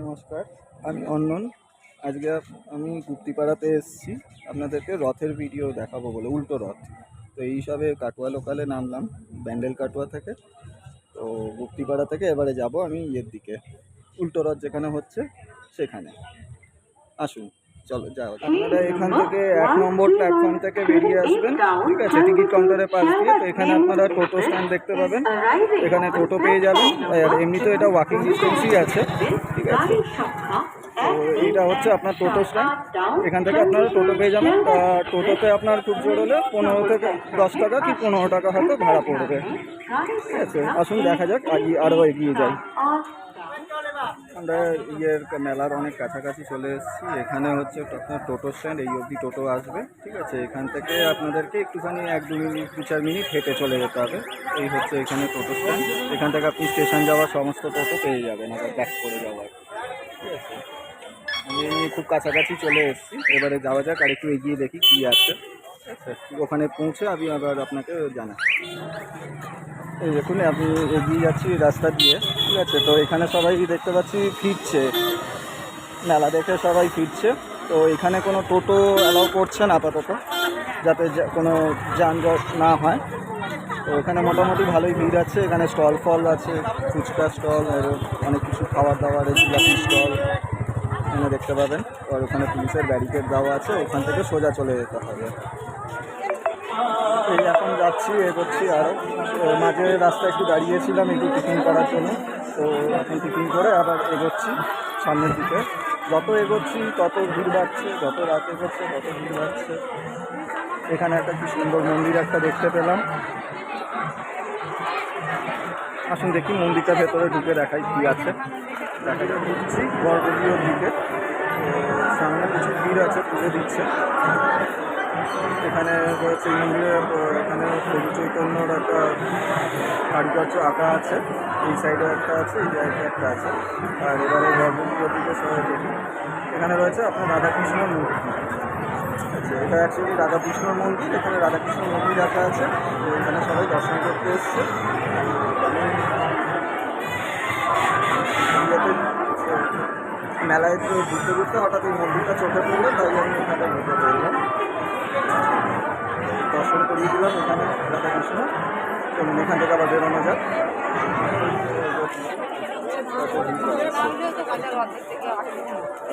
নমস্কার, আমি অনন্যন। আজকে আমি গুপ্তিপাড়াতে এসেছি আপনাদেরকে রথের ভিডিও দেখাবো বলে, উল্টো রথ। তো এই হিসাবে কাটোয়া লোকালে নামলাম, ব্যান্ডেল কাটোয়া থেকে। তো গুপ্তিপাড়া থেকে এবারে যাব আমি ইয়ের দিকে, উল্টো রথ যেখানে হচ্ছে সেখানে। আসুন, চলো যাও। আপনারা এখান থেকে 1 নম্বর প্ল্যাটফর্ম থেকে বেরিয়ে আসবেন, ঠিক আছে, টিকিট কাউন্টারের পাশ দিয়ে। তো এখানে আপনারা টোটো স্ট্যান্ড দেখতে পাবেন, এখানে টোটো পেয়ে যাবেন। আর এমনি তো এটা ওয়াকিং ডিস্টেন্সই আছে, ঠিক আছে। তো এইটা হচ্ছে আপনার টোটো স্ট্যান্ড, এখান থেকে আপনারা টোটো পেয়ে যাবেন। টোটোতে আপনার খুব জোর হলে 15 থেকে 10 টাকা কি 15 টাকা হয়তো ভাড়া পড়বে, ঠিক আছে। আসুন দেখা যাক, আরও এগিয়ে যাই। আমরা মেলার অনেক কাছাকাছি চলে এসেছি। এখানে হচ্ছে আপনার টোটো স্ট্যান্ড, এই অবধি টোটো আসবে, ঠিক আছে। এখান থেকে আপনাদেরকে একটুখানি 1-2-4 মিনিট হেঁটে চলে যেতে হবে। এই হচ্ছে এখানে টোটো স্ট্যান্ড, এখান থেকে আপনি স্টেশন যাওয়ার সমস্ত টোটো পেয়ে যাবেন, আবার ব্যাক করে যাওয়ার, ঠিক আছে। আমি খুব কাছাকাছি চলে এসেছি, এবারে যাওয়া যাক, আর একটু এগিয়ে দেখি কী আছে, ঠিক আছে। ওখানে পৌঁছে আমি আবার আপনাকে জানাচ্ছি। এই দেখুন, আমি এগিয়ে যাচ্ছি রাস্তা দিয়ে, ঠিক আছে। তো এখানে সবাই দেখতে পাচ্ছি ফিরছে, মেলা দেখে সবাই ফিরছে। তো এখানে কোনো টোটো অ্যালাউ করছে না আপাতত, যাতে কোনো যানজট না হয়। তো এখানে মোটামুটি ভালোই ভিড় আছে। এখানে স্টল ফল আছে, ফুচকা স্টল, আর অনেক কিছু খাবার দাবার, জিলাপি স্টল এখানে দেখতে পাবেন। আর ওখানে পুলিশের ব্যারিকেড দেওয়া আছে, ওখান থেকে সোজা চলে যেতে হবে। এই এখন যাচ্ছি, এগোচ্ছি। আরও মাঝে রাস্তায় একটু দাঁড়িয়েছিলাম একটু টিফিন করার জন্য। তো এখন টিফিন করে আবার এগোচ্ছি সামনের দিকে। যত এগোচ্ছি তত ভিড় বাড়ছে, যত রাত এগোচ্ছে তত ভিড় বাড়ছে। এখানে একটা কি সুন্দর মন্দির একটা দেখতে পেলাম। আসুন দেখি মন্দিরটার ভেতরে ঢুকে দেখাই কী আছে। দেখা ঢুকছি গর্ভগৃহর দিকে। সামনে কিছু ভিড় আছে, পুজো দিচ্ছে। এখানে রয়েছে মন্দিরের, এখানে প্রভু চৈতন্যর একটা কারুকার্য আঁকা আছে। এই সাইডে একটা আছে, এই জায়গায় একটা আছে। আর এবারে গর্ভগৃহর দিকে সবাই দেখি, এখানে রয়েছে আপনার রাধাকৃষ্ণর মূর্তি। আচ্ছা, এটা অ্যাকচুয়ালি রাধাকৃষ্ণর মন্দির। এখানে রাধাকৃষ্ণর মূর্তি রাখা আছে, এখানে সবাই দর্শন করতে এসছে। মেলায় ঘুরতে ঘুরতে হঠাৎ এই মন্দিরটা চোখে পড়লো, তাই আমি এখানে ঢুকে পড়লাম, দর্শন করিয়ে দিলাম এখানে রাধাকৃষ্ণ। এবং এখান থেকে আবার বেরোনো যাক।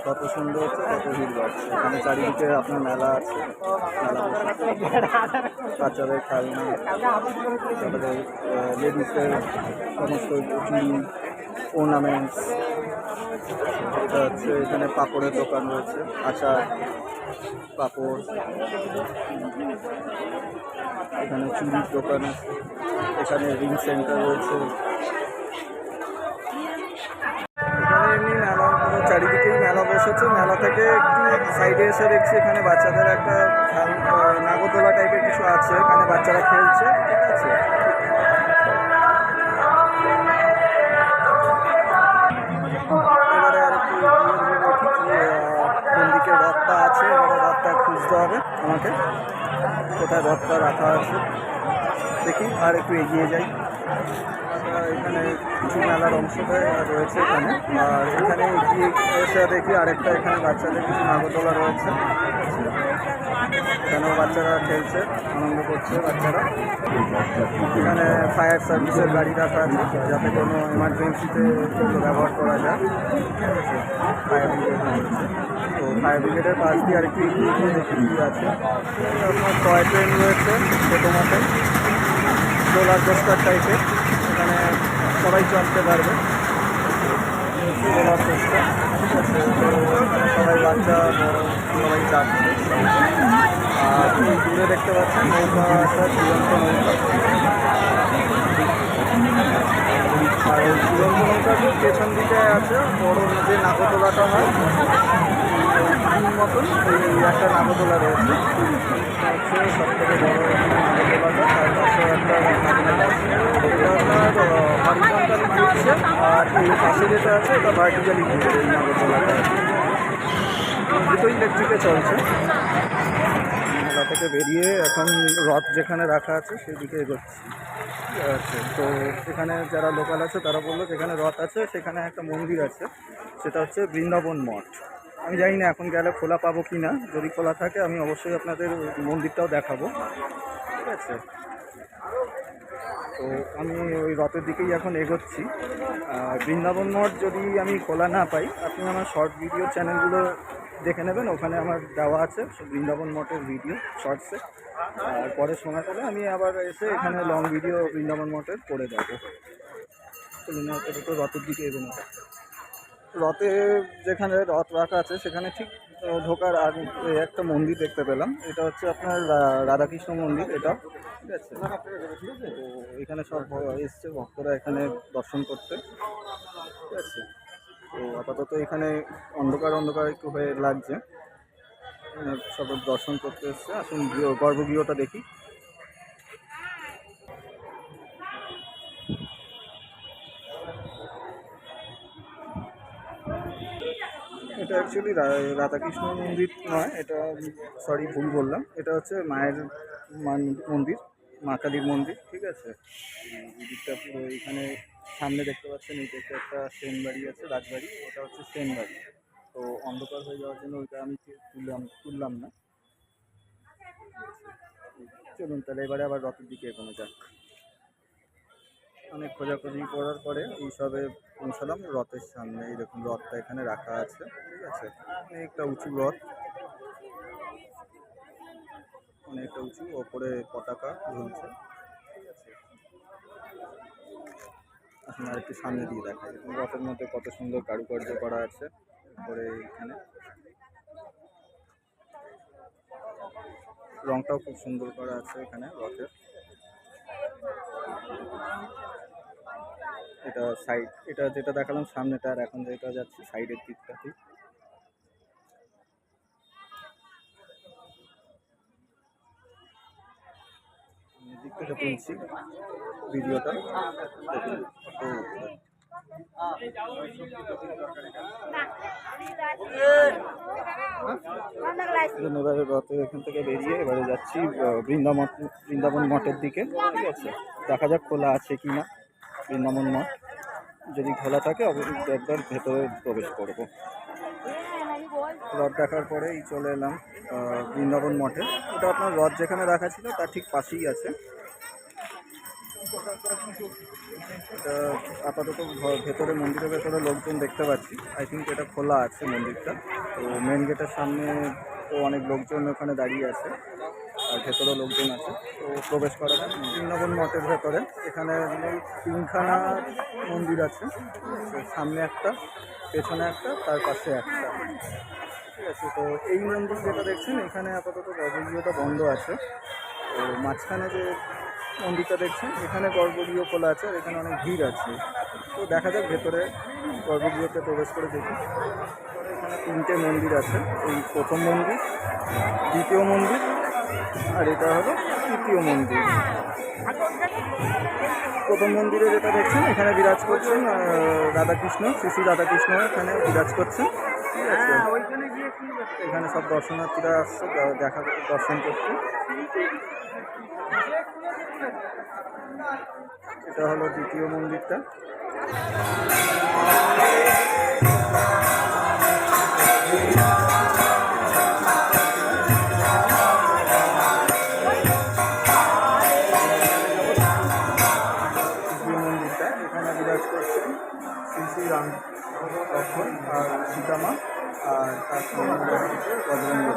কত সুন্দর হচ্ছে, কত ভিড় বাড়ছে। এখানে চারিদিকে আপনার মেলা আছে, বাচ্চাদের খেলনা, তারপরে লেডিসের সমস্ত চুড়ি, অর্নামেন্টস। এটা হচ্ছে এখানে পাঁপড়ের দোকান রয়েছে, আচার, পাঁপড়। এখানে চুড়ির দোকান আছে, এখানে রিং সেন্টার রয়েছে। এখানে এমনি মেলা, চারিদিকেই মেলা বসেছে। মেলা থেকে একটু সাইডে এসে দেখছি এখানে বাচ্চাদের একটা নাগরদোলা টাইপের কিছু আছে, এখানে বাচ্চারা খেলছে, ঠিক আছে। এবারে আর একটু কোন দিকে রথটা আছে, এবারে রথটা খুঁজতে হবে আমাকে, কোথায় রথটা রাখা আছে দেখি। আর একটু এগিয়ে যাই। এখানে কিছু মেলার অংশটা রয়েছে এখানে। আর এখানে এগিয়ে এসে দেখি আরেকটা, এখানে বাচ্চাদের কিছু নাগরদোলা রয়েছে, এখানেও বাচ্চারা খেলছে, আনন্দ করছে বাচ্চারা। এখানে ফায়ার সার্ভিসের গাড়ি রাখা আছে, যাতে কোনো এমার্জেন্সিতে ব্যবহার করা যায়, ঠিক আছে। ফায়ার ব্রিগেড রয়েছে। তো ফায়ার ব্রিগেডের পাশ দিয়ে আরেকটু এগিয়ে গিয়ে দেখি কী আছে। আপনার টয় ট্রেন রয়েছে, ছোটো মতো রোলার কোস্টার টাইপের, এখানে সবাই চড়তে পারবে, রোলার কোস্টার, ঠিক আছে। তো সবাই বাচ্চা বড় সবাই যাচ্ছে। আর দূরে দেখতে পাচ্ছেন নৌকা, একটা ঝুলন্ত নৌকা। আর এই ঝুলন্ত নৌকার পেছন দিকে আছে বড় যে নাগরদোলাটা হয় মতন, এই একটা নাগরদোলা রয়েছে, হচ্ছে সব থেকে বড় নাগরদোলাটা। তার পাশে একটা নাগরদোলা আছে, এটা আপনার হরিজন্টালি ঘুরছে। আর এই পাশে যেটা আছে এটা ভার্টিক্যালি ঘুরছে, এই নাগরদোলাটা দুটো ইলেকট্রিকে চলছে। মেলাতে থেকে বেরিয়ে এখন রথ যেখানে রাখা আছে সেদিকে এগোচ্ছি। ঠিক আছে, তো এখানে যারা লোকাল আছে তারা বললো যেখানে রথ আছে সেখানে একটা মন্দির আছে, সেটা হচ্ছে বৃন্দাবন মঠ। আমি জানি না এখন গেলে খোলা পাবো কি না, যদি খোলা থাকে আমি অবশ্যই আপনাদের মন্দিরটাও দেখাবো। ঠিক আছে, তো আমি ওই রথের দিকেই এখন এগোচ্ছি। বৃন্দাবন মঠ যদি আমি খোলা না পাই, আপনি আমার শর্ট ভিডিও চ্যানেলগুলো দেখে নেবেন, ওখানে আমার দেওয়া আছে বৃন্দাবন মঠের ভিডিও শর্টসে। আর পরে সময় পেলে আমি আবার এসে এখানে লং ভিডিও বৃন্দাবন মঠের করে দেবো। চলুন তো রথের দিকে এগোনো। রথে যেখানে রথ রাখা আছে সেখানে ঠিক ঢোকার আগে একটা মন্দির দেখতে পেলাম, এটা হচ্ছে আপনার রাধাকৃষ্ণ মন্দির এটা। ঠিক আছে, তো এখানে সব এসছে ভক্তরা এখানে দর্শন করতে। ঠিক আছে, তো আপাতত এখানে অন্ধকার অন্ধকার একটু হয়ে লাগছে, সব দর্শন করতে এসছে। আসুন গর্ভগৃহটা দেখি। এটা অ্যাকচুয়ালি রাধাকৃষ্ণ মন্দির নয়, এটা সরি ভুল বললাম, এটা হচ্ছে মায়ের মন্দির, মা কালীর মন্দির। ঠিক আছে, এই দিকটা পুরো এখানে সামনে দেখতে পাচ্ছেন এই দিকটা একটা সেন বাড়ি আছে, রাজবাড়ি, ওটা হচ্ছে সেন বাড়ি। তো অন্ধকার হয়ে যাওয়ার জন্য ওইটা আমি তুললাম না। চলুন তাহলে এবারে আবার রথের দিকে এগোনো যাক। অনেক খোঁজাখুঁজি করার পরে এইসবে পৌঁছালাম রথের সামনে। এই দেখুন রথটা এখানে রাখা আছে। ঠিক আছে, অনেকটা উঁচু রথ, অনেকটা উঁচু, ওপরে পতাকা ঝুলছে। ঠিক আছে, আসলে আর একটু সামনে দিয়ে দেখায় রথের মধ্যে কত সুন্দর কারুকার্য করা আছে। তারপরে এখানে রংটাও খুব সুন্দর করা আছে এখানে রথের। এটা সাইড, এটা যেটা দেখালাম সামনেটা, আর এখন যেটা যাচ্ছি সাইডের দিকটাতে। দিক থেকে তুলছি ভিডিওটা, এবারে রথে এখান থেকে বেরিয়ে এবারে যাচ্ছি বৃন্দাবন মঠের দিকে। ঠিক আছে, দেখা যাক খোলা আছে কি না বৃন্দাবন মঠ। যদি খোলা থাকে অবশ্যই একবার ভেতরে প্রবেশ করব। রথ দেখার পরেই চলে এলাম বৃন্দাবন মঠে। ওটা আপনার রথ যেখানে রাখা ছিল তার ঠিক পাশেই আছে। এটা আপাতত ভেতরে, মন্দিরের ভেতরে লোকজন দেখতে পাচ্ছি। আই থিঙ্ক এটা খোলা আছে মন্দিরটা। তো মেন গেটের সামনে তো অনেক লোকজন ওখানে দাঁড়িয়ে আছে, আর ভেতরেও লোকজন আছে। তো প্রবেশ করা যায় বৃন্দাবন মঠের ভেতরে। এখানে 3খানা মন্দির আছে, সামনে একটা, পেছনে একটা, তার পাশে একটা। ঠিক আছে, তো এই মন্দির যেটা দেখছেন এখানে আপাতত গর্ভগৃহটা বন্ধ আছে। তো মাঝখানে যে মন্দিরটা দেখছেন এখানে গর্ভগৃহ খোলা আছে, আর এখানে অনেক ভিড় আছে। তো দেখা যাক ভেতরে গর্ভগৃহতে প্রবেশ করে দেখি। এখানে 3টে মন্দির আছে, এই প্রথম মন্দির, দ্বিতীয় মন্দির, আর এটা হলো তৃতীয় মন্দির। প্রথম মন্দিরে যেটা দেখছেন এখানে বিরাজ করছেন রাধাকৃষ্ণ, শ্রী রাধাকৃষ্ণ এখানে বিরাজ করছেন। ঠিক আছে, এখানে সব দর্শনার্থীরা আসছে দর্শন করতে। এটা হলো দ্বিতীয় মন্দিরটা। এখানে বিরাজ করছেন শ্রী রাম লক্ষ্মণ আর সীতামা, আর তার সঙ্গে বজরঙ্গী।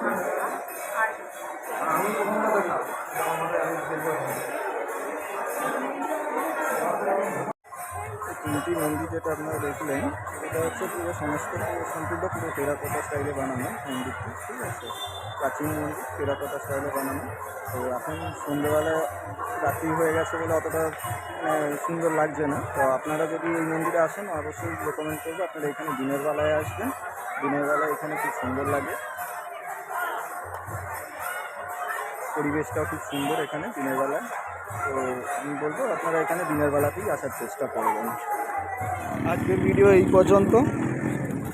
তিনটি মন্দির যেটা আপনারা দেখলেন এটা হচ্ছে পুরো সম্পূর্ণ পুরো টেরাকোটা স্টাইলে বানানো মন্দিরটি। ঠিক আছে, প্রাচীন মন্দির, টেরাকোটা স্টাইলে বানানো। তো এখন সন্ধ্যেবেলা রাত্রি হয়ে গেছে বলে অতটা সুন্দর লাগছে না। তো আপনারা যদি এই মন্দিরে আসেন অবশ্যই রেকমেন্ড করবো আপনারা এখানে দিনের বেলায় আসবেন। দিনের বেলায় এখানে খুব সুন্দর লাগে, পরিবেশটাও খুব সুন্দর এখানে দিনের বেলায়। তো আমি বলবো আপনারা এখানে দিনের বেলাতেই আসার চেষ্টা করবেন। আজকের ভিডিও এই পর্যন্ত।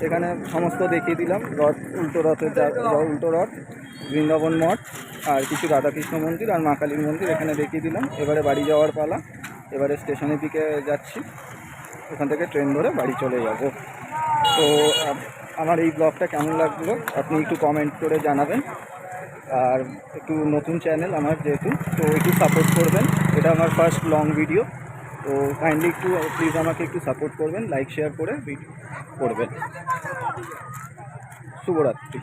এখানে সমস্ত দেখিয়ে দিলাম, উল্টো রথ, বৃন্দাবন মঠ। আর কিছু রাধাকৃষ্ণ মন্দির আর মা কালীর মন্দির এখানে দেখিয়ে দিলাম। এবারে বাড়ি যাওয়ার পালা। এবারে স্টেশনের দিকে যাচ্ছি, ওখান থেকে ট্রেন ধরে বাড়ি চলে যাব। তো আমার এই ব্লগটা কেমন লাগলো আপনি একটু কমেন্ট করে জানাবেন। আর একটু নতুন চ্যানেল আমার যেহেতু, তো একটু সাপোর্ট করবেন। এটা আমার ফার্স্ট লং ভিডিও, তো কাইন্ডলি একটু প্লিজ আমাকে একটু সাপোর্ট করবেন, লাইক শেয়ার করে ভিডিও করবেন। শুভরাত্রি।